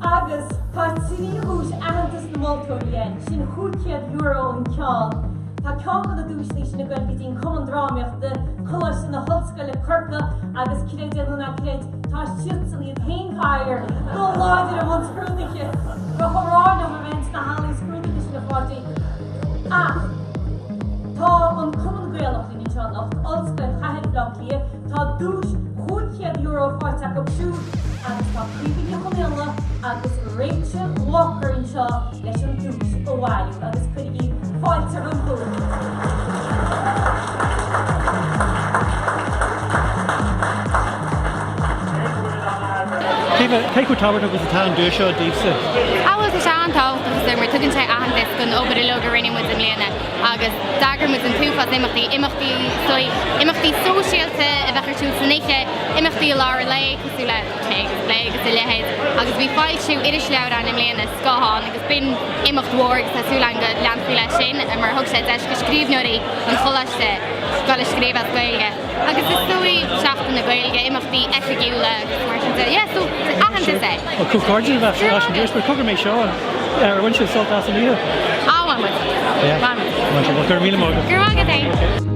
Agus tá tíní hús ahantas na Moltóíon sin €100 an ceáil. Tá ceáil na dúslí sin na gweilgatín cuman drámaíocht de choir sin na hoscaile curca agus cinéadúna cinéad tá siúd san iad hainfire nó láidir am an scrúdiche go choráin am event na hálín scrúdiche sin na fátaí. Tá an cuman gréalach in teannacht olscail chahead bloglia tá dús €100 fáteach go siúd agus tá príomhí chonéala agus Rachel Walker in seo leis an dús ó bhhailú agus chuigí fáilte an búin. Cé go tábhart agus atá an dúir seo díobsa? Áhfuil is antácht agus mar tugann sé ahantas gon obair le rinne mu an léana agus dagur mu an túfas imachtaí sóisialta a bhechar tú sannéiche imachtaí lá le cosú le lé agus i lehéid agus bhí fáilisiú idir leabhar an im léana scaáin agus bin imachthmhór agus tasúlanga leanfaí lei sin a mar thug sé deis go scríbneoirí an cholaiste scoil scríb as gailge. Agus is stóí seachtain na gailge imachtaí effigiúla mar sin so ahantas é. Ó cúcáidir bheith leis an dúis mar cogur méid seo ar bhain sin soltá san líad? Áhain. Gur míle mága. Gur mágad é.